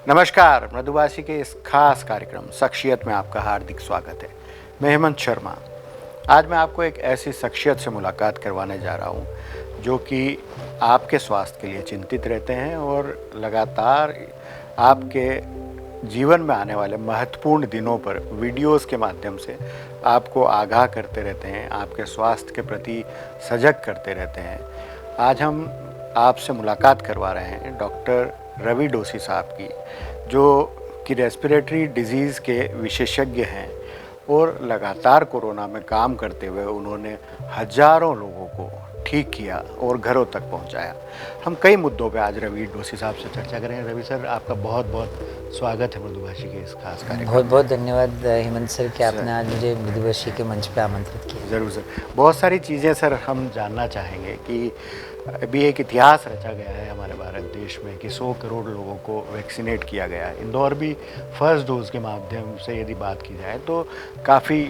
नमस्कार, मृदुभाषी के इस खास कार्यक्रम शख्सियत में आपका हार्दिक स्वागत है। मैं हेमंत शर्मा। आज मैं आपको एक ऐसी शख्सियत से मुलाकात करवाने जा रहा हूँ जो कि आपके स्वास्थ्य के लिए चिंतित रहते हैं और लगातार आपके जीवन में आने वाले महत्वपूर्ण दिनों पर वीडियोस के माध्यम से आपको आगाह करते रहते हैं, आपके स्वास्थ्य के प्रति सजग करते रहते हैं। आज हम आपसे मुलाकात करवा रहे हैं डॉक्टर रवि डोसी साहब की, जो कि रेस्पिरेटरी डिजीज़ के विशेषज्ञ हैं और लगातार कोरोना में काम करते हुए उन्होंने हज़ारों लोगों को ठीक किया और घरों तक पहुंचाया। हम कई मुद्दों पे आज रवि डोसी साहब से चर्चा करें। रवि सर, आपका बहुत बहुत स्वागत है मृदुभाषी के इस खास कार्यक्रम। बहुत बहुत धन्यवाद हेमंत सर कि आपने आज मुझे मृदुभाषी के मंच पे आमंत्रित किया। ज़रूर सर। बहुत सारी चीज़ें सर हम जानना चाहेंगे कि अभी एक इतिहास रचा गया है हमारे भारत देश में कि 100 करोड़ लोगों को वैक्सीनेट किया गया है। इंदौर भी फर्स्ट डोज के माध्यम से यदि बात की जाए तो काफ़ी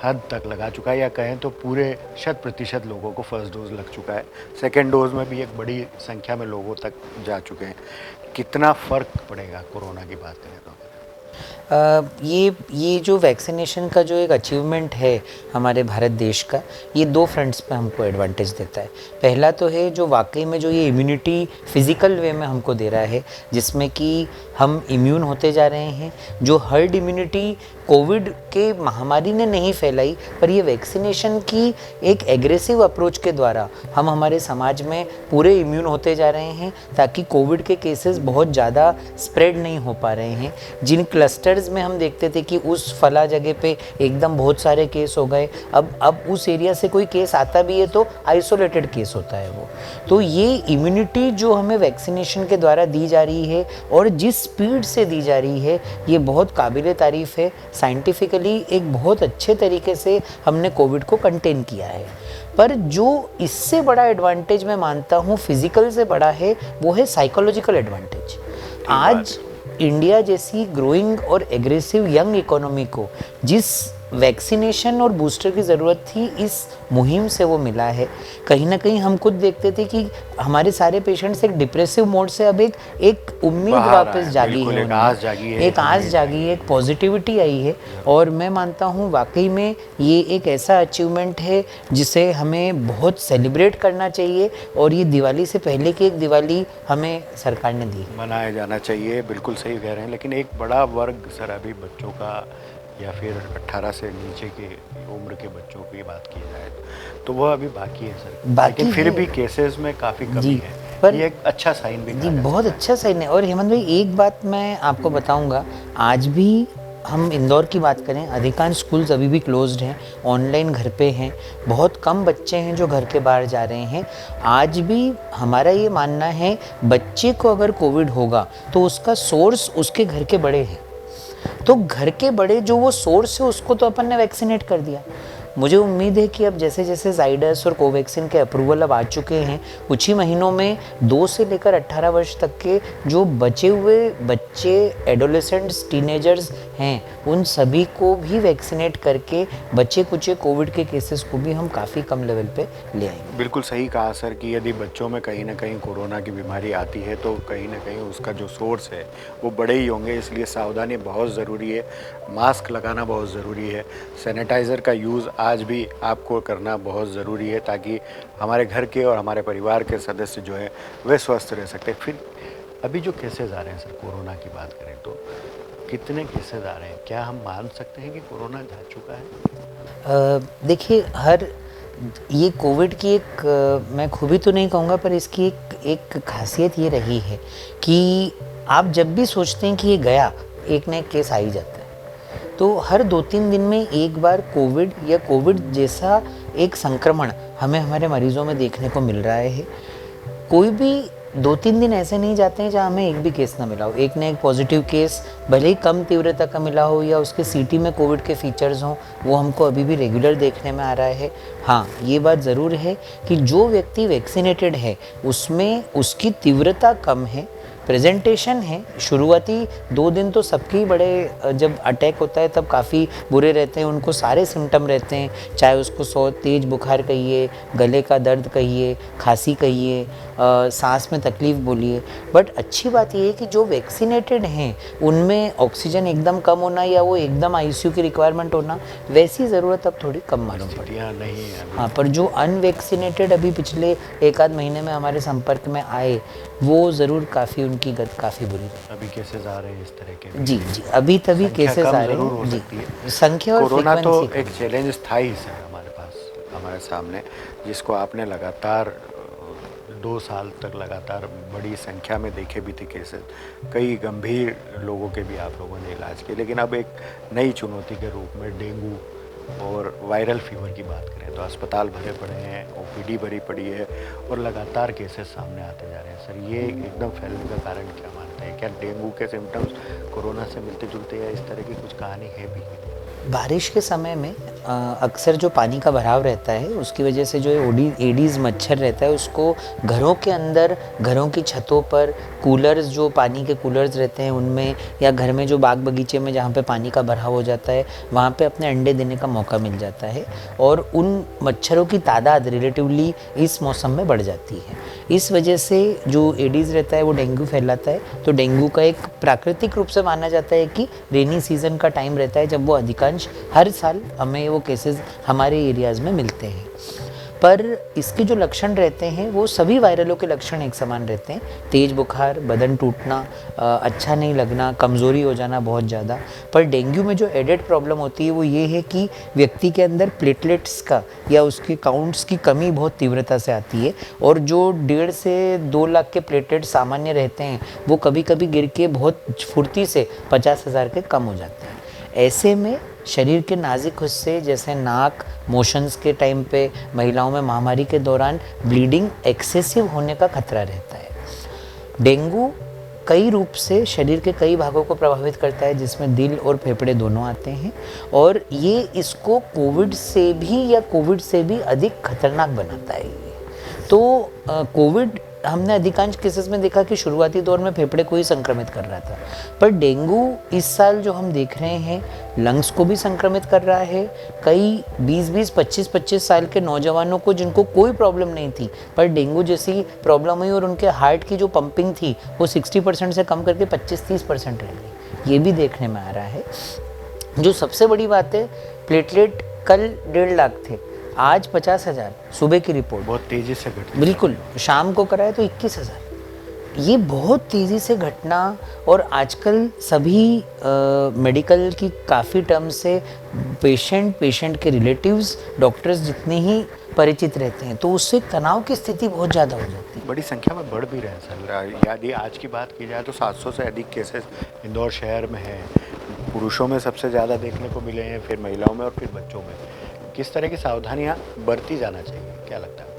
हद तक लगा चुका है, या कहें तो पूरे 100% लोगों को फर्स्ट डोज लग चुका है। सेकेंड डोज में भी एक बड़ी संख्या में लोगों तक जा चुके हैं। कितना फ़र्क पड़ेगा कोरोना की बात करें तो? ये जो वैक्सीनेशन का जो एक अचीवमेंट है हमारे भारत देश का, ये दो फ्रंट्स पे हमको एडवांटेज देता है। पहला तो है जो वाकई में जो ये इम्यूनिटी फिज़िकल वे में हमको दे रहा है, जिसमें कि हम इम्यून होते जा रहे हैं। जो हर्ड इम्यूनिटी कोविड के महामारी ने नहीं फैलाई, पर ये वैक्सीनेशन की एक एग्रेसिव अप्रोच के द्वारा हम हमारे समाज में पूरे इम्यून होते जा रहे हैं, ताकि कोविड के केसेस बहुत ज़्यादा स्प्रेड नहीं हो पा रहे हैं। जिन क्लस्टर्स में हम देखते थे कि उस फला जगह पे एकदम बहुत सारे केस हो गए, अब उस एरिया से कोई केस आता भी है तो आइसोलेटेड केस होता है वो। तो ये इम्यूनिटी जो हमें वैक्सीनेशन के द्वारा दी जा रही है और जिस स्पीड से दी जा रही है, ये बहुत काबिले तारीफ़ है। साइंटिफिकली एक बहुत अच्छे तरीके से हमने कोविड को कंटेन किया है। पर जो इससे बड़ा एडवांटेज मैं मानता हूँ फिजिकल से बड़ा है, वो है साइकोलॉजिकल एडवांटेज। आज इंडिया जैसी ग्रोइंग और एग्रेसिव यंग इकोनॉमी को जिस वैक्सीनेशन और बूस्टर की ज़रूरत थी, इस मुहिम से वो मिला है। कहीं ना कहीं हम खुद देखते थे कि हमारे सारे पेशेंट्स एक डिप्रेसिव मोड से अब एक उम्मीद वापस जागी है, एक आस जागी है, एक पॉजिटिविटी आई है। और मैं मानता हूँ वाकई में ये एक ऐसा अचीवमेंट है जिसे हमें बहुत सेलिब्रेट करना चाहिए, और ये दिवाली से पहले की एक दिवाली हमें सरकार ने दी, मनाया जाना चाहिए। बिल्कुल सही कह रहे हैं। लेकिन एक बड़ा वर्ग सर अभी बच्चों का, या फिर 18 से नीचे के उम्र के बच्चों की बात की जाए तो वह अभी बाकी है सर। लेकिन फिर भी केसेस में काफ़ी कमी है, पर ये एक अच्छा साइन भी जी, बहुत अच्छा साइन है। और हेमंत भाई, एक बात मैं आपको बताऊंगा, आज भी हम इंदौर की बात करें, अधिकांश स्कूल्स अभी भी क्लोज्ड हैं, ऑनलाइन घर पे हैं, बहुत कम बच्चे हैं जो घर के बाहर जा रहे हैं। आज भी हमारा ये मानना है, बच्चे को अगर कोविड होगा तो उसका सोर्स उसके घर के बड़े हैं। तो घर के बड़े जो वो सोर्स है, उसको तो अपन ने वैक्सीनेट कर दिया। मुझे उम्मीद है कि अब जैसे जैसे ज़ाइडस और कोवैक्सीन के अप्रूवल अब आ चुके हैं, कुछ ही महीनों में 2 से लेकर 18 वर्ष तक के जो बचे हुए बच्चे, एडोलेसेंट्स, टीनेजर्स हैं, उन सभी को भी वैक्सीनेट करके बचे कुचे कोविड के केसेस को भी हम काफ़ी कम लेवल पे ले आएंगे। बिल्कुल सही कहा सर कि यदि बच्चों में कहीं ना कहीं कोरोना की बीमारी आती है तो कहीं ना कहीं उसका जो सोर्स है वो बड़े ही होंगे। इसलिए सावधानी बहुत ज़रूरी है, मास्क लगाना बहुत ज़रूरी है, सैनिटाइज़र का यूज़ आज भी आपको करना बहुत ज़रूरी है, ताकि हमारे घर के और हमारे परिवार के सदस्य जो है वे स्वस्थ रह सकते हैं। फिर अभी जो केसेस आ रहे हैं सर, कोरोना की बात करें तो कितने केसेस आ रहे हैं? क्या हम मान सकते हैं कि कोरोना जा चुका है? देखिए, ये कोविड की एक मैं खूबी तो नहीं कहूँगा, पर इसकी एक खासियत ये रही है कि आप जब भी सोचते हैं कि ये गया, एक ना एक केस आ ही जाता है। तो हर 2-3 दिन में एक बार कोविड या कोविड जैसा एक संक्रमण हमें हमारे मरीजों में देखने को मिल रहा है। कोई भी 2-3 दिन ऐसे नहीं जाते हैं जहाँ हमें एक भी केस ना मिला हो। एक ना एक पॉजिटिव केस, भले ही कम तीव्रता का मिला हो या उसके सीटी में कोविड के फीचर्स हों, वो हमको अभी भी रेगुलर देखने में आ रहा है। हाँ, ये बात ज़रूर है कि जो व्यक्ति वैक्सीनेटेड है उसमें उसकी तीव्रता कम है, प्रेजेंटेशन है। शुरुआती 2 दिन तो सबके ही बड़े, जब अटैक होता है तब काफ़ी बुरे रहते हैं, उनको सारे सिम्टम रहते हैं, चाहे उसको तेज बुखार कहिए, गले का दर्द कहिए, खांसी कहिए, सांस में तकलीफ़ बोलिए। बट अच्छी बात ये है कि जो वैक्सीनेटेड हैं उनमें ऑक्सीजन एकदम कम होना या वो एकदम आईसीयू की रिक्वायरमेंट होना, वैसी ज़रूरत अब थोड़ी कम मालूम पड़ी। स्थितियाँ नहीं है अभी। हाँ, पर जो अनवैक्सीनेटेड अभी पिछले एक आध महीने में हमारे संपर्क में आए, वो ज़रूर काफ़ी उनकी गत काफ़ी बुरी रही। अभी केसेस आ रहे हैं इस तरह के। जी जी, अभी तभी संख्या केसेस कम आ रहे ज़रूर हो हैं सकती है। जी। संख्या और कोरोना तो फ्रीक्वेंसी एक चैलेंज था ही सर हमारे पास, हमारे सामने, जिसको आपने लगातार 2 साल तक लगातार बड़ी संख्या में देखे भी थे केसेस, कई गंभीर लोगों के भी आप लोगों ने इलाज किए। लेकिन अब एक नई चुनौती के रूप में डेंगू और वायरल फीवर की बात करें तो अस्पताल भरे पड़े हैं, ओपीडी भरी पड़ी है और लगातार केसेस सामने आते जा रहे हैं। सर, ये एकदम फैलने का कारण क्या मानते हैं? क्या डेंगू के सिम्टम्स कोरोना से मिलते जुलते या इस तरह की कुछ कहानी है भी? बारिश के समय में अक्सर जो पानी का भराव रहता है उसकी वजह से जो एडीज़ मच्छर रहता है उसको घरों के अंदर, घरों की छतों पर, कूलर्स, जो पानी के कूलर्स रहते हैं उनमें, या घर में जो बाग बगीचे में जहाँ पे पानी का भराव हो जाता है वहाँ पे अपने अंडे देने का मौका मिल जाता है और उन मच्छरों की तादाद रिलेटिवली इस मौसम में बढ़ जाती है। इस वजह से जो एडीज़ रहता है वो डेंगू फैलाता है। तो डेंगू का एक प्राकृतिक रूप से माना जाता है कि रेनी सीज़न का टाइम रहता है जब वो अधिकांश हर साल हमें वो केसेस हमारे एरियाज़ में मिलते हैं। पर इसके जो लक्षण रहते हैं वो सभी वायरलों के लक्षण एक समान रहते हैं। तेज़ बुखार, बदन टूटना, अच्छा नहीं लगना, कमज़ोरी हो जाना बहुत ज़्यादा। पर डेंगू में जो एडेड प्रॉब्लम होती है वो ये है कि व्यक्ति के अंदर प्लेटलेट्स का या उसके काउंट्स की कमी बहुत तीव्रता से आती है और जो 1.5 से 2 लाख के प्लेटलेट्स सामान्य रहते हैं वो कभी कभी गिर के बहुत फुर्ती से 50,000 के कम हो जाते हैं। ऐसे में शरीर के नाजुक हिस्से जैसे नाक, मोशंस के टाइम पे, महिलाओं में महामारी के दौरान ब्लीडिंग एक्सेसिव होने का खतरा रहता है। डेंगू कई रूप से शरीर के कई भागों को प्रभावित करता है जिसमें दिल और फेफड़े दोनों आते हैं और ये इसको कोविड से भी या कोविड से भी अधिक खतरनाक बनाता है। तो कोविड हमने अधिकांश केसेस में देखा कि शुरुआती दौर में फेफड़े को ही संक्रमित कर रहा था, पर डेंगू इस साल जो हम देख रहे हैं लंग्स को भी संक्रमित कर रहा है। कई 20-20, 25-25 साल के नौजवानों को जिनको कोई प्रॉब्लम नहीं थी पर डेंगू जैसी प्रॉब्लम हुई और उनके हार्ट की जो पंपिंग थी वो 60% से कम करके 25-30% रह गई, ये भी देखने में आ रहा है। जो सबसे बड़ी बात है, प्लेटलेट कल 1.5 लाख थे, आज 50,000 सुबह की रिपोर्ट। बहुत तेज़ी से घटना। बिल्कुल, शाम को कराए तो 21,000। ये बहुत तेज़ी से घटना और आजकल सभी मेडिकल की काफ़ी टर्म से पेशेंट के रिलेटिव्स, डॉक्टर्स जितने ही परिचित रहते हैं तो उससे तनाव की स्थिति बहुत ज़्यादा हो जाती है। बड़ी संख्या में बढ़ भी रहे हैं सर। यदि आज की बात की जाए तो 700 से अधिक केसेस इंदौर शहर में हैं। पुरुषों में सबसे ज़्यादा देखने को मिले हैं, फिर महिलाओं में और फिर बच्चों में। किस तरह की सावधानियां बरती जाना चाहिए, क्या लगता है?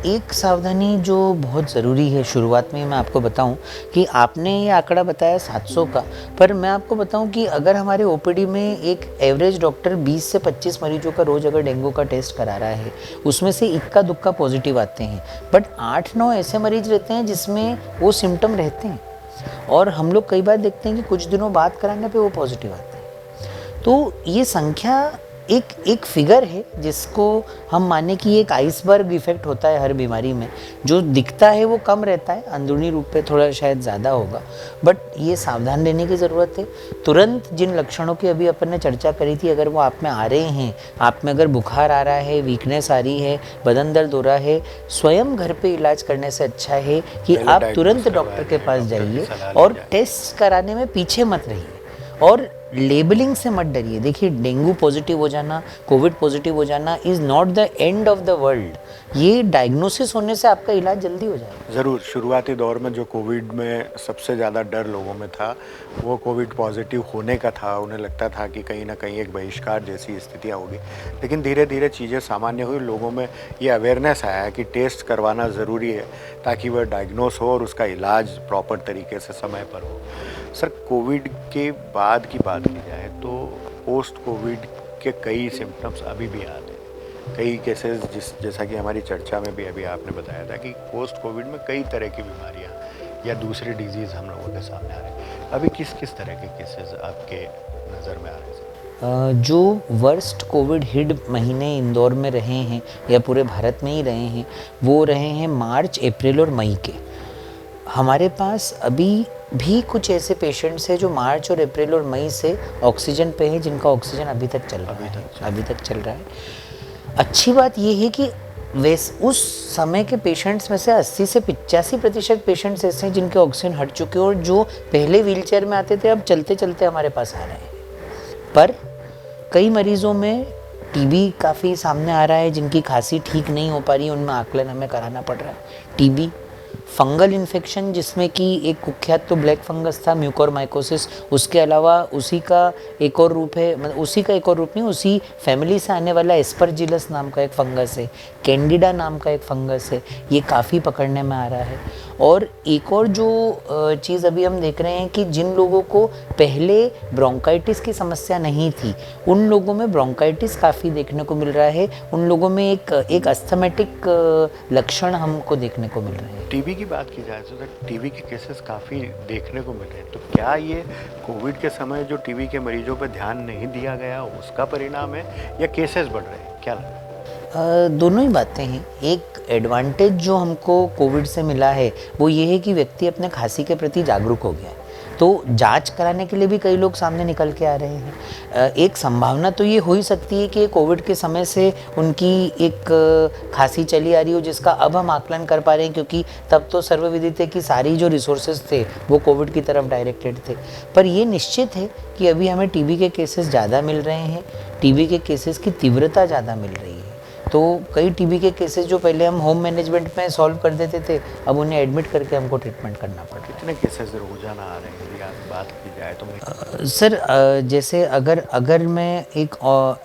एक सावधानी जो बहुत ज़रूरी है, शुरुआत में मैं आपको बताऊं कि आपने ये आंकड़ा बताया 700 का, पर मैं आपको बताऊं कि अगर हमारे ओपीडी में एक एवरेज डॉक्टर 20 से 25 मरीजों का रोज़ अगर डेंगू का टेस्ट करा रहा है, उसमें से इक्का दुक्का पॉजिटिव आते हैं, बट 8-9 ऐसे मरीज रहते हैं जिसमें वो सिम्टम रहते हैं और हम लोग कई बार देखते हैं कि कुछ दिनों बाद कराने पे वो पॉजिटिव आते हैं। तो ये संख्या एक फिगर है जिसको हम माने कि एक आइसबर्ग इफेक्ट होता है हर बीमारी में, जो दिखता है वो कम रहता है, अंदरूनी रूप पे थोड़ा शायद ज़्यादा होगा, बट ये सावधान रहने की ज़रूरत है। तुरंत जिन लक्षणों की अभी अपन ने चर्चा करी थी, अगर वो आप में आ रहे हैं, आप में अगर बुखार आ रहा है, वीकनेस आ रही है, बदन दर्द हो रहा है, स्वयं घर पे इलाज करने से अच्छा है कि आप तुरंत डॉक्टर के पास जाइए और टेस्ट कराने में पीछे मत रहिए और लेबलिंग से मत डरिए। देखिए, डेंगू पॉजिटिव हो जाना, कोविड पॉजिटिव हो जाना is not the end of the world. ये डायग्नोसिस होने से आपका इलाज जल्दी हो जाएगा। ज़रूर। शुरुआती दौर में जो कोविड में सबसे ज़्यादा डर लोगों में था वो कोविड पॉजिटिव होने का था। उन्हें लगता था कि कहीं ना कहीं एक बहिष्कार जैसी स्थितियाँ होगी, लेकिन धीरे धीरे चीज़ें सामान्य हुई। लोगों में ये अवेयरनेस आया है कि टेस्ट करवाना ज़रूरी है ताकि वह डायग्नोस हो और उसका इलाज प्रॉपर तरीके से समय पर हो। सर, कोविड के बाद की बात की जाए तो पोस्ट कोविड के कई सिम्टम्स अभी भी आते हैं, कई केसेस जैसा कि हमारी चर्चा में भी अभी आपने बताया था कि पोस्ट कोविड में कई तरह की बीमारियां या दूसरे डिजीज़ हम लोगों के सामने आ रहे हैं। अभी किस किस तरह के केसेस आपके नज़र में आ रहे हैं? जो वर्स्ट कोविड हिट महीने इंदौर में रहे हैं या पूरे भारत में ही रहे हैं, वो रहे हैं मार्च, अप्रैल और मई के। हमारे पास अभी भी कुछ ऐसे पेशेंट्स हैं जो मार्च और अप्रैल और मई से ऑक्सीजन पे हैं, जिनका ऑक्सीजन अभी तक चल रहा है। अच्छी बात ये है कि उस समय के पेशेंट्स में से 80 से 85% पेशेंट्स ऐसे हैं जिनके ऑक्सीजन हट चुके हैं और जो पहले व्हीलचेयर में आते थे अब चलते चलते हमारे पास आ रहे हैं। पर कई मरीजों में टीबी काफ़ी सामने आ रहा है, जिनकी खांसी ठीक नहीं हो पा रही है, उनमें आकलन हमें कराना पड़ रहा है। टीबी, फंगल इन्फेक्शन जिसमें कि एक कुख्यात तो ब्लैक फंगस था, म्यूकोरमाइकोसिस, उसके अलावा उसी का एक और रूप है, मतलब उसी का एक और रूप नहीं, उसी फैमिली से आने वाला एस्परजिलस नाम का एक फंगस है, कैंडिडा नाम का एक फंगस है, ये काफ़ी पकड़ने में आ रहा है। और एक और जो चीज़ अभी हम देख रहे हैं कि जिन लोगों को पहले ब्रोंकाइटिस की समस्या नहीं थी, उन लोगों में ब्रोंकाइटिस काफ़ी देखने को मिल रहा है, उन लोगों में एक अस्थमेटिक लक्षण हमको देखने को मिल रहे हैं। टीबी की बात की जाए तो टीबी के केसेस काफ़ी देखने को मिल रहे हैं, तो क्या ये कोविड के समय जो टीबी के मरीजों पर ध्यान नहीं दिया गया उसका परिणाम है या केसेस बढ़ रहे हैं, क्या लगता है? दोनों ही बातें हैं। एक एडवांटेज जो हमको कोविड से मिला है वो ये है कि व्यक्ति अपने खांसी के प्रति जागरूक हो गया है, तो जांच कराने के लिए भी कई लोग सामने निकल के आ रहे हैं। एक संभावना तो ये हो ही सकती है कि कोविड के समय से उनकी एक खांसी चली आ रही हो, जिसका अब हम आकलन कर पा रहे हैं, क्योंकि तब तो सर्वविदित है कि सारी जो रिसोर्सेज थे वो कोविड की तरफ डायरेक्टेड थे। पर ये निश्चित है कि अभी हमें टीबी के केसेस ज़्यादा मिल रहे हैं, टीबी के केसेस की तीव्रता ज़्यादा मिल रही है। तो कई टीबी के केसेस जो पहले हम होम मैनेजमेंट में सॉल्व कर देते थे, अब उन्हें एडमिट करके हमको ट्रीटमेंट करना पड़ रहा है। कितने केसेस रोजाना आ रहे हैं यदि आप बात की जाए तो? सर जैसे अगर मैं एक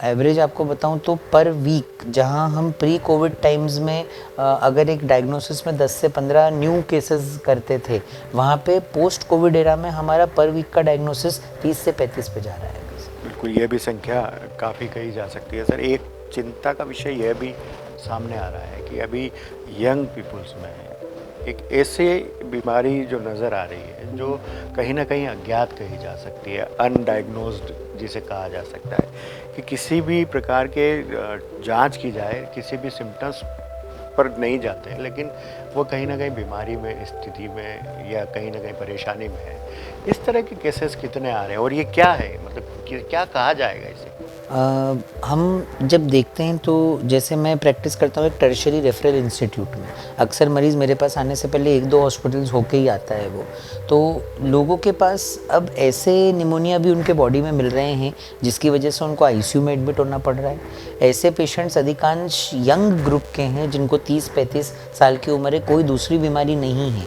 एवरेज आपको बताऊं तो पर वीक, जहां हम प्री कोविड टाइम्स में अगर एक डायग्नोसिस में 10 से 15 न्यू केसेस करते थे, वहां पे पोस्ट कोविड एरा में हमारा पर वीक का डायग्नोसिस 30 से 35 पे जा रहा है। बिल्कुल, ये भी संख्या काफ़ी कही जा सकती है। सर, एक चिंता का विषय यह भी सामने आ रहा है कि अभी यंग पीपल्स में एक ऐसे बीमारी जो नज़र आ रही है जो कहीं ना कहीं अज्ञात कही जा सकती है, अनडायग्नोज्ड जिसे कहा जा सकता है, कि किसी भी प्रकार के जांच की जाए किसी भी सिम्टम्स पर नहीं जाते हैं, लेकिन वो कहीं ना कहीं बीमारी में, स्थिति में या कहीं ना कहीं परेशानी में है। इस तरह के केसेस कितने आ रहे हैं और ये क्या है, मतलब क्या कहा जाएगा इसे? हम जब देखते हैं तो जैसे मैं प्रैक्टिस करता हूँ एक टर्शियरी रेफरल इंस्टीट्यूट में, अक्सर मरीज़ मेरे पास आने से पहले 1-2 हॉस्पिटल्स होके ही आता है वो। तो लोगों के पास अब ऐसे निमोनिया भी उनके बॉडी में मिल रहे हैं जिसकी वजह से उनको आईसीयू में एडमिट होना पड़ रहा है। ऐसे पेशेंट्स अधिकांश यंग ग्रुप के हैं जिनको 30-35 साल की उम्र है, कोई दूसरी बीमारी नहीं है,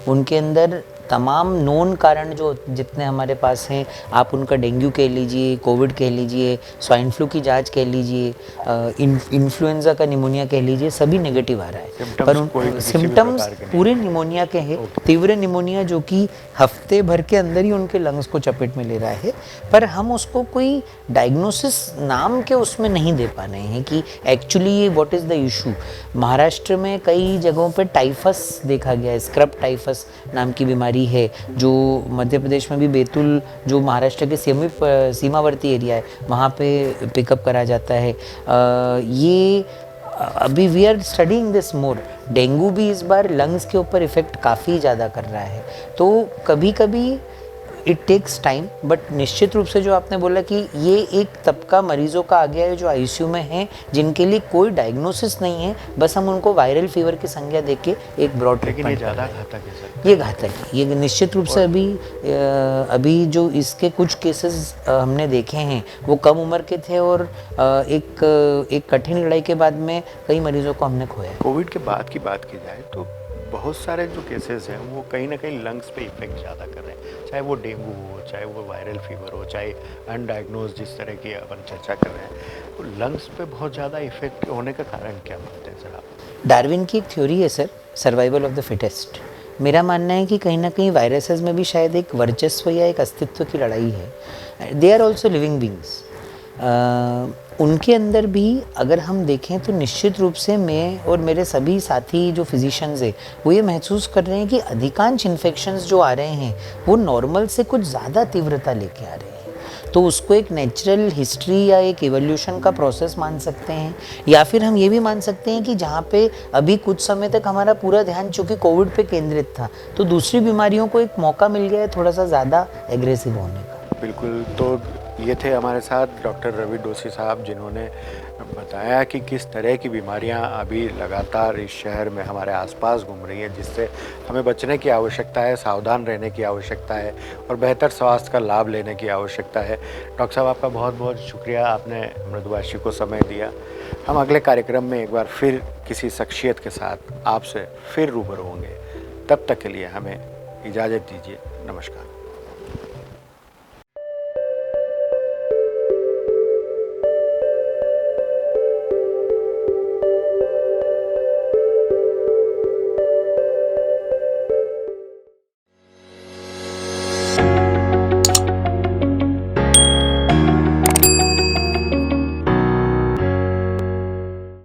उनके अंदर तमाम नोन कारण जो जितने हमारे पास हैं, आप उनका डेंगू कह लीजिए, कोविड कह लीजिए, स्वाइन फ्लू की जांच कह लीजिए, इन्फ्लुएंजा का निमोनिया कह लीजिए, सभी नेगेटिव आ रहा है। पर सिम्टम्स पूरे निमोनिया के हैं। तीव्र निमोनिया जो कि हफ्ते भर के अंदर ही उनके लंग्स को चपेट में ले रहा है, पर हम उसको कोई डायग्नोसिस नाम के उसमें नहीं दे पा रहे हैं कि एक्चुअली ये what is the issue. Maharashtra में कई जगहों पे टाइफस देखा गया है, स्क्रब टाइफस नाम की बीमारी है, जो मध्य प्रदेश में भी बैतूल जो महाराष्ट्र के सीमावर्ती एरिया है वहाँ पे पिकअप करा जाता है। ये अभी we are studying this more. Dengue भी इस बार लंग्स के ऊपर इफेक्ट काफ़ी ज़्यादा कर रहा है, तो कभी कभी इट टेक्स टाइम, बट निश्चित रूप से जो आपने बोला कि ये एक तबका मरीजों का आ गया है जो आईसीयू में हैं, जिनके लिए कोई डायग्नोसिस नहीं है, बस हम उनको वायरल फीवर की संज्ञा देके एक ब्रॉड ट्रीटमेंट। ज़्यादा घातक है सर? ये घातक है, ये निश्चित रूप से अभी जो इसके कुछ केसेस हमने देखे हैं वो कम उम्र के थे और एक कठिन लड़ाई के बाद में कई मरीजों को हमने खोया। कोविड के बाद की बात की जाए तो बहुत सारे जो केसेस हैं वो कहीं ना कहीं लंग्स पे इफेक्ट ज़्यादा कर रहे हैं, चाहे वो डेंगू हो, चाहे वो वायरल फीवर हो, चाहे अनडायग्नोज जिस तरह की अपन चर्चा कर रहे हैं, तो लंग्स पे बहुत ज़्यादा इफेक्ट होने का कारण क्या मानते हैं सर आप? डार्विन की एक थ्योरी है sir, survival of the fittest. मेरा मानना है कि कहीं ना कहीं वायरसेस में भी शायद एक वर्चस्व या एक अस्तित्व की लड़ाई है। They are also living beings. उनके अंदर भी अगर हम देखें तो निश्चित रूप से मैं और मेरे सभी साथी जो फिजिशियंस हैं वो ये महसूस कर रहे हैं कि अधिकांश इन्फेक्शंस जो आ रहे हैं वो नॉर्मल से कुछ ज़्यादा तीव्रता लेके आ रहे हैं। तो उसको एक नेचुरल हिस्ट्री या एक एवोल्यूशन का प्रोसेस मान सकते हैं, या फिर हम ये भी मान सकते हैं कि जहाँ पे अभी कुछ समय तक हमारा पूरा ध्यान चूँकि कोविड पे केंद्रित था, तो दूसरी बीमारियों को एक मौका मिल गया है थोड़ा सा ज़्यादा एग्रेसिव होने का। बिल्कुल। तो ये थे हमारे साथ डॉक्टर रवि डोसी साहब, जिन्होंने बताया कि किस तरह की बीमारियां अभी लगातार इस शहर में हमारे आसपास घूम रही हैं, जिससे हमें बचने की आवश्यकता है, सावधान रहने की आवश्यकता है और बेहतर स्वास्थ्य का लाभ लेने की आवश्यकता है। डॉक्टर साहब, आपका बहुत बहुत शुक्रिया, आपने मृदुभाषी को समय दिया। हम अगले कार्यक्रम में एक बार फिर किसी शख्सियत के साथ आपसे फिर रूबरू होंगे। तब तक के लिए हमें इजाज़त दीजिए। नमस्कार।